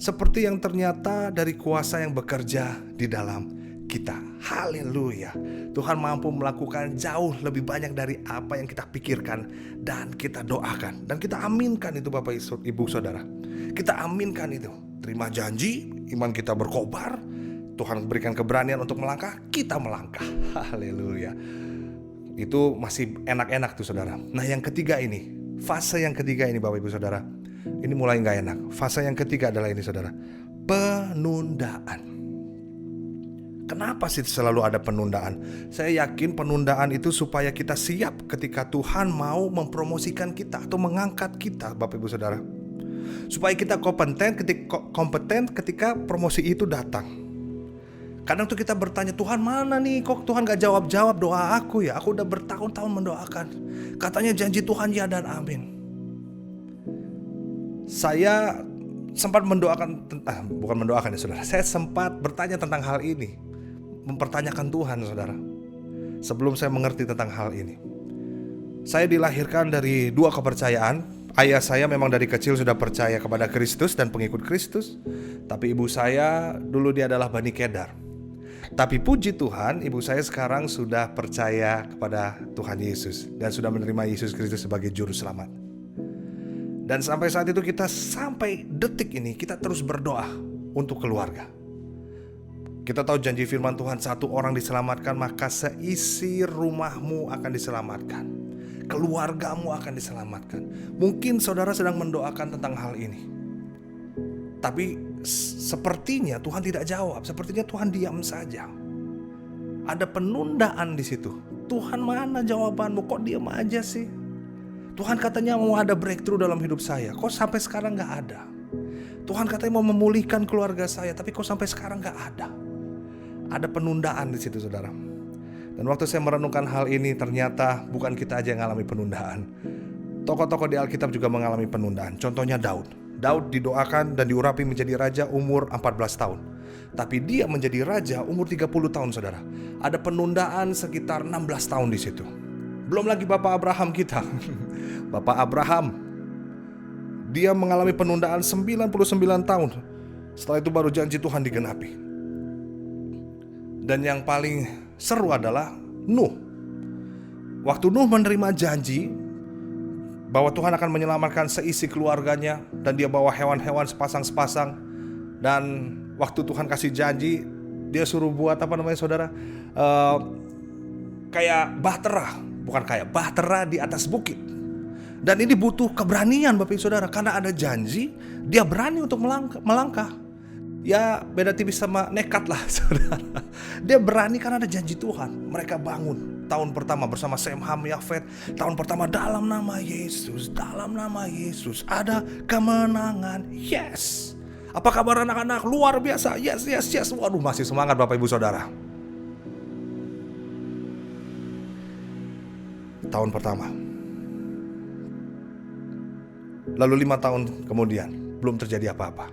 seperti yang ternyata dari kuasa yang bekerja di dalam kita. Haleluya. Tuhan mampu melakukan jauh lebih banyak dari apa yang kita pikirkan dan kita doakan. Dan kita aminkan itu, Bapak Ibu Saudara. Kita aminkan itu. Terima janji, iman kita berkobar. Tuhan berikan keberanian untuk melangkah, kita melangkah. Haleluya. Itu masih enak-enak tuh saudara. Nah yang ketiga ini, fase yang ketiga ini Bapak Ibu Saudara, ini mulai gak enak. Fase yang ketiga adalah ini saudara, penundaan. Kenapa sih selalu ada penundaan? Saya yakin penundaan itu supaya kita siap ketika Tuhan mau mempromosikan kita atau mengangkat kita Bapak Ibu Saudara. Supaya kita kompeten ketika promosi itu datang. Kadang tuh kita bertanya, Tuhan mana nih, kok Tuhan gak jawab-jawab doa aku ya? Aku udah bertahun-tahun mendoakan. Katanya janji Tuhan ya dan amin. Saya sempat bukan mendoakan ya saudara. Saya sempat bertanya tentang hal ini. Mempertanyakan Tuhan saudara. Sebelum saya mengerti tentang hal ini. Saya dilahirkan dari dua kepercayaan. Ayah saya memang dari kecil sudah percaya kepada Kristus dan pengikut Kristus. Tapi ibu saya dulu dia adalah Bani Kedar. Tapi puji Tuhan, ibu saya sekarang sudah percaya kepada Tuhan Yesus dan sudah menerima Yesus Kristus sebagai juru selamat. Dan sampai saat itu sampai detik ini kita terus berdoa untuk keluarga. Kita tahu janji firman Tuhan, satu orang diselamatkan maka seisi rumahmu akan diselamatkan. Keluargamu akan diselamatkan. Mungkin saudara sedang mendoakan tentang hal ini. Tapi sepertinya Tuhan tidak jawab, sepertinya Tuhan diam saja. Ada penundaan di situ. Tuhan mana jawabanmu? Kok diam aja sih? Tuhan katanya mau ada breakthrough dalam hidup saya, kok sampai sekarang gak ada? Tuhan katanya mau memulihkan keluarga saya, tapi kok sampai sekarang gak ada? Ada penundaan di situ saudara. Dan waktu saya merenungkan hal ini, ternyata bukan kita aja yang mengalami penundaan. Tokoh-tokoh di Alkitab juga mengalami penundaan. Contohnya Daud. Daud didoakan dan diurapi menjadi raja umur 14 tahun. Tapi dia menjadi raja umur 30 tahun saudara. Ada penundaan sekitar 16 tahun di situ. Belum lagi Bapak Abraham kita. Bapak Abraham, dia mengalami penundaan 99 tahun. Setelah itu baru janji Tuhan digenapi. Dan yang paling seru adalah Nuh. Waktu Nuh menerima janji bahwa Tuhan akan menyelamatkan seisi keluarganya, dan dia bawa hewan-hewan sepasang-sepasang. Dan waktu Tuhan kasih janji, dia suruh buat saudara, kayak bahtera di atas bukit. Dan ini butuh keberanian Bapak Ibu Saudara, karena ada janji, dia berani untuk melangkah. Ya beda tipis sama nekat lah saudara. Dia berani karena ada janji Tuhan. Mereka bangun tahun pertama bersama Sem, Ham, Yafet. Tahun pertama dalam nama Yesus, dalam nama Yesus ada kemenangan. Yes. Apa kabar anak-anak? Luar biasa. Yes, yes, yes. Waduh, masih semangat Bapak Ibu Saudara. Tahun pertama. Lalu 5 tahun kemudian belum terjadi apa-apa.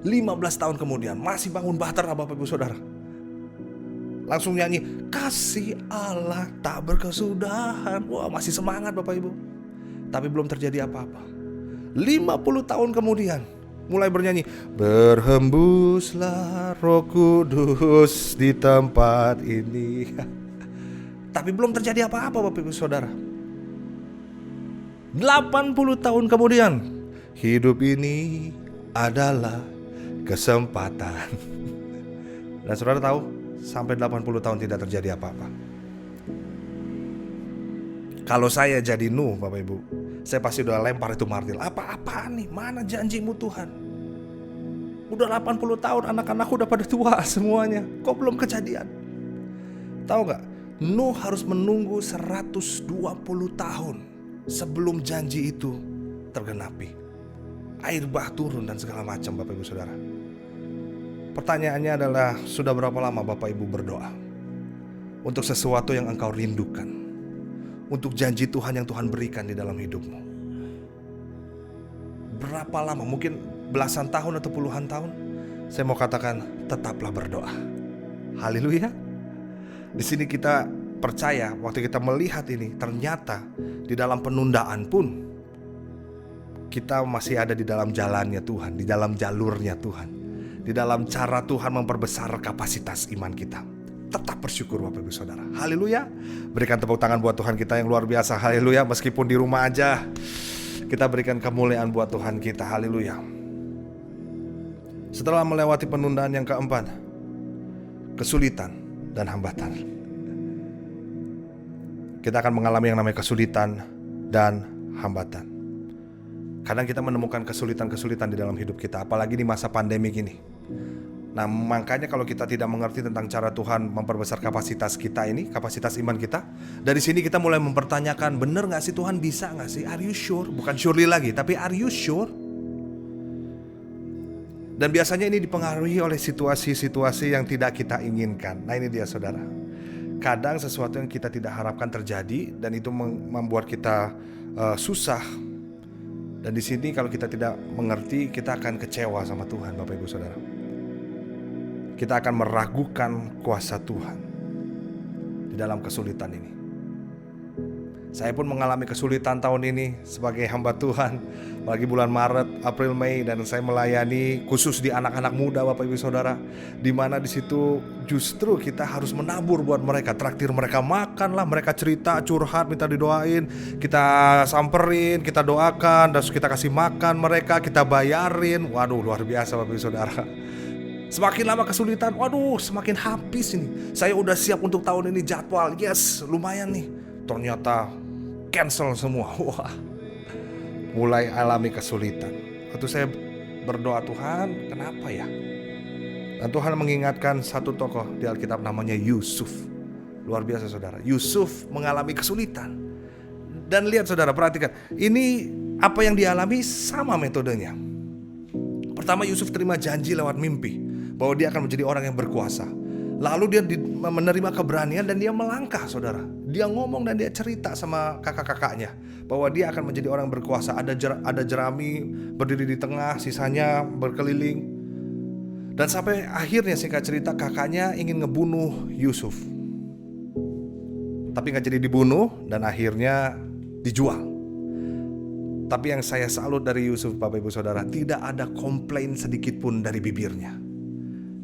15 tahun kemudian masih bangun bahtera Bapak Ibu Saudara. Langsung nyanyi kasih Allah tak berkesudahan. Wah, masih semangat Bapak Ibu. Tapi belum terjadi apa-apa. 50 tahun kemudian mulai bernyanyi, berhembuslah Roh Kudus di tempat ini. Tapi belum terjadi apa-apa Bapak Ibu Saudara. 80 tahun kemudian, hidup ini adalah kesempatan. Dan saudara tahu, sampai 80 tahun tidak terjadi apa-apa. Kalau saya jadi Nuh Bapak Ibu, saya pasti udah lempar itu martil. Apa-apaan nih? Mana janjimu Tuhan? Udah 80 tahun, anak-anakku udah pada tua semuanya. Kok belum kejadian? Tahu gak? Nuh harus menunggu 120 tahun sebelum janji itu tergenapi. Air bah turun dan segala macam Bapak Ibu Saudara. Pertanyaannya adalah, sudah berapa lama Bapak Ibu berdoa untuk sesuatu yang engkau rindukan, untuk janji Tuhan yang Tuhan berikan di dalam hidupmu? Berapa lama? Mungkin belasan tahun atau puluhan tahun? Saya mau katakan, tetaplah berdoa. Haleluya. Di sini kita percaya, waktu kita melihat ini, ternyata di dalam penundaan pun kita masih ada di dalam jalannya Tuhan, di dalam jalurnya Tuhan, di dalam cara Tuhan memperbesar kapasitas iman kita. Tetap bersyukur Bapak Ibu Saudara. Haleluya. Berikan tepuk tangan buat Tuhan kita yang luar biasa. Haleluya. Meskipun di rumah aja, kita berikan kemuliaan buat Tuhan kita. Haleluya. Setelah melewati penundaan yang keempat, kesulitan dan hambatan. Kita akan mengalami yang namanya kesulitan dan hambatan. Kadang kita menemukan kesulitan-kesulitan di dalam hidup kita, apalagi di masa pandemi ini. Nah, makanya kalau kita tidak mengerti tentang cara Tuhan memperbesar kapasitas kita ini, kapasitas iman kita, dari sini kita mulai mempertanyakan, bener gak sih Tuhan, bisa gak sih? Are you sure? Bukan surely lagi, tapi are you sure? Dan biasanya ini dipengaruhi oleh situasi-situasi yang tidak kita inginkan. Nah, ini dia saudara. Kadang sesuatu yang kita tidak harapkan terjadi dan itu membuat kita susah. Dan di sini kalau kita tidak mengerti, kita akan kecewa sama Tuhan, Bapak Ibu Saudara. Kita akan meragukan kuasa Tuhan di dalam kesulitan ini. Saya pun mengalami kesulitan tahun ini sebagai hamba Tuhan, apalagi bulan Maret, April, Mei, dan saya melayani khusus di anak-anak muda, Bapak Ibu Saudara, di mana di situ justru kita harus menabur buat mereka, traktir mereka makan lah, mereka cerita, curhat, minta didoain, kita samperin, kita doakan, dan kita kasih makan mereka, kita bayarin. Waduh, luar biasa Bapak Ibu Saudara. Semakin lama kesulitan, waduh, semakin habis ini. Saya udah siap untuk tahun ini jadwal, yes, lumayan nih. Ternyata cancel semua. Wah, mulai alami kesulitan. Waktu saya berdoa, Tuhan kenapa ya? Dan Tuhan mengingatkan satu tokoh di Alkitab namanya Yusuf. Luar biasa saudara, Yusuf mengalami kesulitan. Dan lihat saudara, perhatikan, ini apa yang dialami sama metodenya. Pertama, Yusuf terima janji lewat mimpi bahwa dia akan menjadi orang yang berkuasa. Lalu dia menerima keberanian dan dia melangkah saudara. Dia ngomong dan dia cerita sama kakak-kakaknya bahwa dia akan menjadi orang berkuasa. Ada jerami berdiri di tengah, sisanya berkeliling. Dan sampai akhirnya singkat cerita kakaknya ingin ngebunuh Yusuf. Tapi gak jadi dibunuh dan akhirnya dijual. Tapi yang saya salut dari Yusuf Bapak Ibu Saudara, tidak ada komplain sedikit pun dari bibirnya.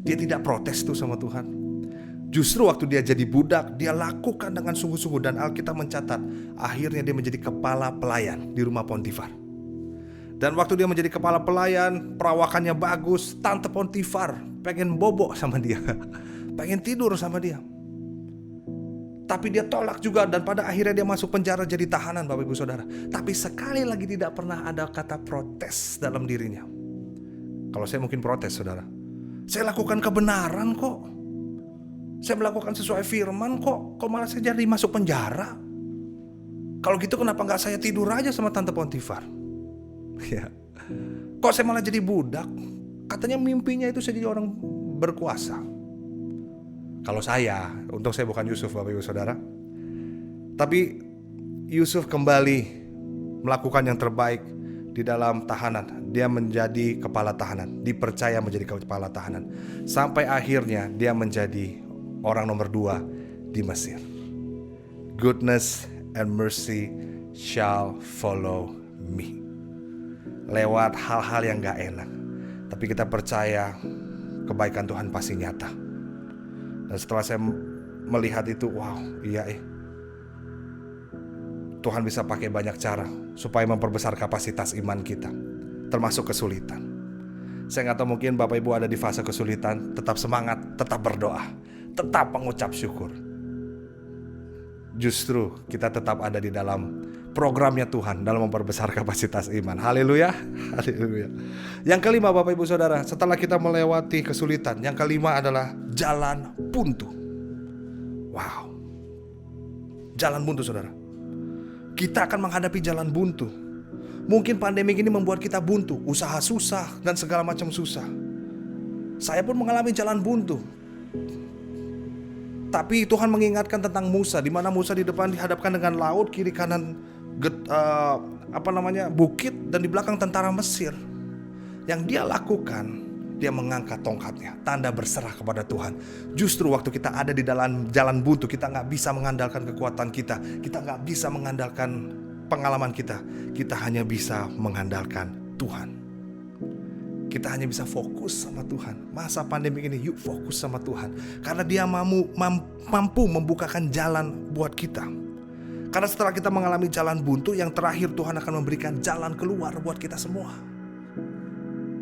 Dia tidak protes tuh sama Tuhan. Justru waktu dia jadi budak, dia lakukan dengan sungguh-sungguh. Dan Alkitab mencatat, akhirnya dia menjadi kepala pelayan di rumah Potifar. Dan waktu dia menjadi kepala pelayan, perawakannya bagus, Tante Potifar pengen bobok sama dia, pengen tidur sama dia. Tapi dia tolak juga dan pada akhirnya dia masuk penjara jadi tahanan Bapak Ibu Saudara. Tapi sekali lagi tidak pernah ada kata protes dalam dirinya. Kalau saya mungkin protes saudara. Saya lakukan kebenaran kok. Saya melakukan sesuai firman kok malah saya jadi masuk penjara? Kalau gitu kenapa gak saya tidur aja sama Tante Potifar? Ya. Kok saya malah jadi budak? Katanya mimpinya itu saya jadi orang berkuasa. Kalau saya, untung saya bukan Yusuf Bapak Ibu Saudara. Tapi Yusuf kembali melakukan yang terbaik di dalam tahanan. Dia menjadi kepala tahanan, dipercaya menjadi kepala tahanan. Sampai akhirnya dia menjadi orang nomor 2 di Mesir. Goodness and mercy shall follow me. Lewat hal-hal yang gak enak, tapi kita percaya kebaikan Tuhan pasti nyata. Dan setelah saya melihat itu, wow, iya Tuhan bisa pakai banyak cara supaya memperbesar kapasitas iman kita, termasuk kesulitan. Saya gak tahu, mungkin Bapak Ibu ada di fase kesulitan, tetap semangat, tetap berdoa, tetap mengucap syukur. Justru kita tetap ada di dalam programnya Tuhan dalam memperbesar kapasitas iman. Haleluya, haleluya. Yang kelima Bapak Ibu Saudara, setelah kita melewati kesulitan, yang kelima adalah jalan buntu. Wow, jalan buntu saudara. Kita akan menghadapi jalan buntu. Mungkin pandemi ini membuat kita buntu, usaha susah dan segala macam susah. Saya pun mengalami jalan buntu. Tapi Tuhan mengingatkan tentang Musa, di mana Musa di depan dihadapkan dengan laut, kiri kanan bukit, dan di belakang tentara Mesir. Yang dia lakukan, dia mengangkat tongkatnya, tanda berserah kepada Tuhan. Justru waktu kita ada di dalam jalan buntu, kita gak bisa mengandalkan kekuatan kita gak bisa mengandalkan pengalaman kita hanya bisa mengandalkan Tuhan. Kita hanya bisa fokus sama Tuhan. Masa pandemi ini, yuk fokus sama Tuhan, karena dia mampu membukakan jalan buat kita. Karena setelah kita mengalami jalan buntu, yang terakhir Tuhan akan memberikan jalan keluar buat kita semua.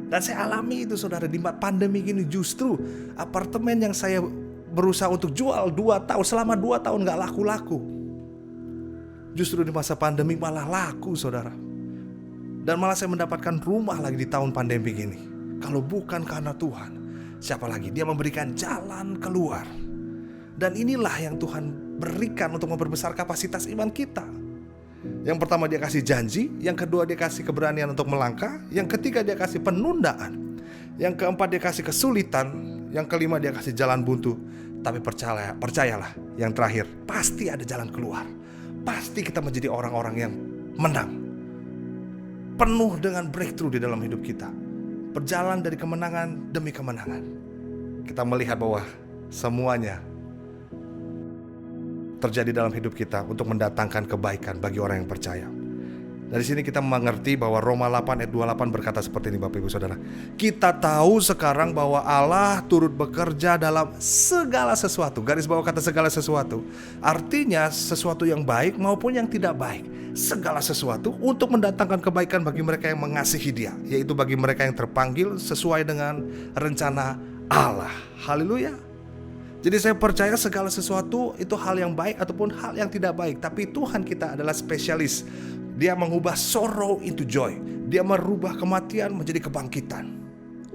Dan saya alami itu saudara, di pandemi ini justru apartemen yang saya berusaha untuk jual 2 tahun, selama 2 tahun gak laku-laku. Justru di masa pandemi malah laku, saudara. Dan malah saya mendapatkan rumah lagi di tahun pandemi ini. Kalau bukan karena Tuhan, siapa lagi? Dia memberikan jalan keluar. Dan inilah yang Tuhan berikan untuk memperbesar kapasitas iman kita. Yang pertama dia kasih janji, yang kedua dia kasih keberanian untuk melangkah, yang ketiga dia kasih penundaan, yang keempat dia kasih kesulitan, yang kelima dia kasih jalan buntu. Tapi percayalah, yang terakhir pasti ada jalan keluar. Pasti kita menjadi orang-orang yang menang, penuh dengan breakthrough di dalam hidup kita, berjalan dari kemenangan demi kemenangan. Kita melihat bahwa semuanya terjadi dalam hidup kita untuk mendatangkan kebaikan bagi orang yang percaya. Dari sini kita mengerti bahwa Roma 8 ayat 28 berkata seperti ini, Bapak Ibu Saudara. Kita tahu sekarang bahwa Allah turut bekerja dalam segala sesuatu. Garis bawah kata segala sesuatu. Artinya sesuatu yang baik maupun yang tidak baik. Segala sesuatu untuk mendatangkan kebaikan bagi mereka yang mengasihi Dia, yaitu bagi mereka yang terpanggil sesuai dengan rencana Allah. Haleluya. Jadi saya percaya segala sesuatu itu hal yang baik ataupun hal yang tidak baik. Tapi Tuhan kita adalah spesialis. Dia mengubah sorrow into joy. Dia merubah kematian menjadi kebangkitan.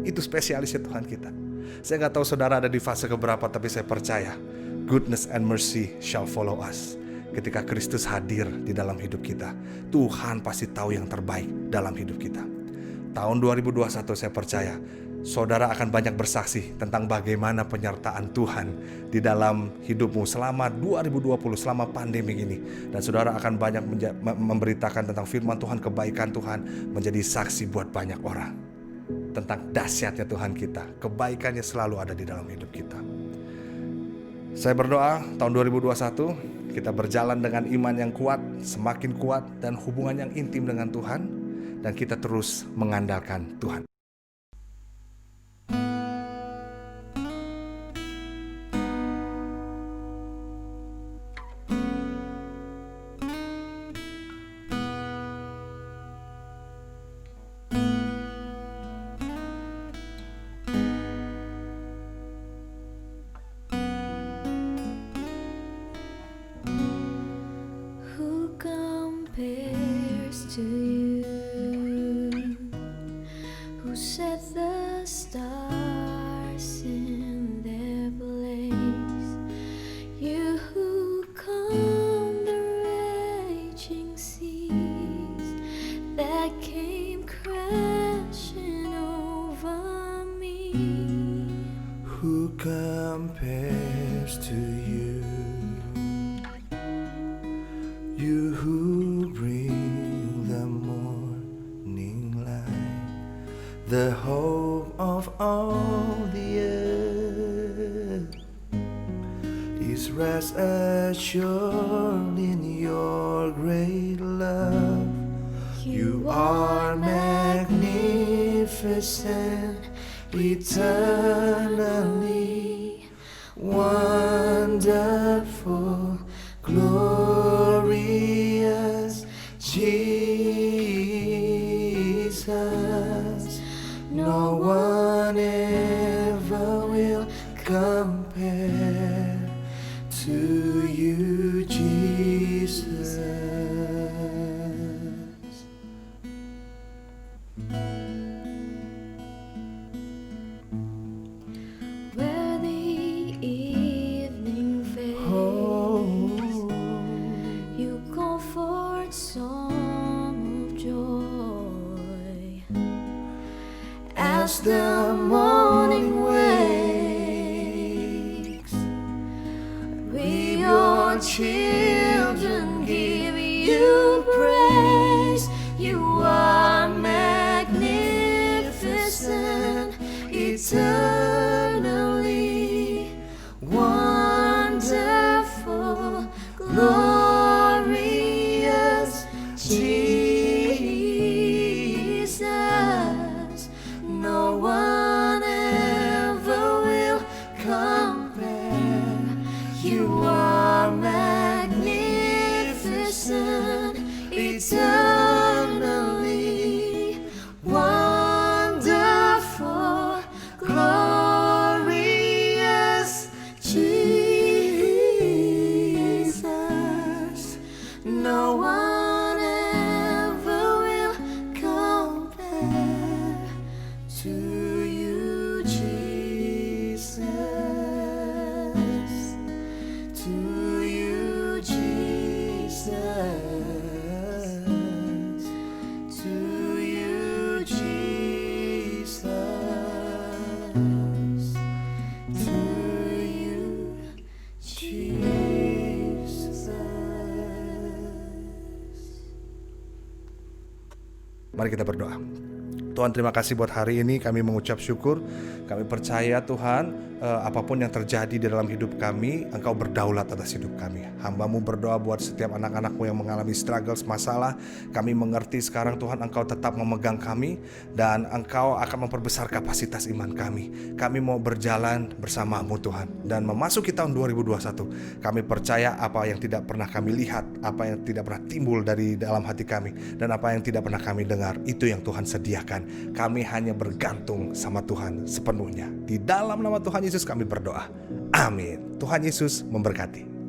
Itu spesialisnya Tuhan kita. Saya gak tahu saudara ada di fase keberapa, tapi saya percaya goodness and mercy shall follow us. Ketika Kristus hadir di dalam hidup kita, Tuhan pasti tahu yang terbaik dalam hidup kita. Tahun 2021 saya percaya saudara akan banyak bersaksi tentang bagaimana penyertaan Tuhan di dalam hidupmu selama 2020, selama pandemi ini. Dan saudara akan banyak memberitakan tentang firman Tuhan, kebaikan Tuhan, menjadi saksi buat banyak orang tentang dahsyatnya Tuhan kita. Kebaikannya selalu ada di dalam hidup kita. Saya berdoa tahun 2021 kita berjalan dengan iman yang kuat, semakin kuat, dan hubungan yang intim dengan Tuhan, dan kita terus mengandalkan Tuhan. Who compares to you? Who set the stars in their place? You who calm the raging seas that came crashing over me. Who compares to you? You who bring the morning light, the hope of all the earth is rest assured in your great love. You are magnificent, eternally wonderful, glorious Jesus. No one ever will compare to you, Jesus. Where the evening fades, you comfort song of joy. As the morning wakes, we your children give you praise. You are magnificent, eternally wonderful, glorious Jesus. No one ever will compare. You are magnificent, Mari kita berdoa. Tuhan, terima kasih buat hari ini. Kami mengucap syukur. Kami percaya Tuhan, apapun yang terjadi di dalam hidup kami, Engkau berdaulat atas hidup kami. Hamba-Mu berdoa buat setiap anak-anak-Mu yang mengalami struggles, masalah. Kami mengerti sekarang Tuhan, Engkau tetap memegang kami, dan Engkau akan memperbesar kapasitas iman kami. Kami mau berjalan bersama-Mu Tuhan, dan memasuki tahun 2021. Kami percaya apa yang tidak pernah kami lihat, apa yang tidak pernah timbul dari dalam hati kami, dan apa yang tidak pernah kami dengar, itu yang Tuhan sediakan. Kami hanya bergantung sama Tuhan sepenuhnya. Di dalam nama Tuhan Yesus kami berdoa. Amin. Tuhan Yesus memberkati.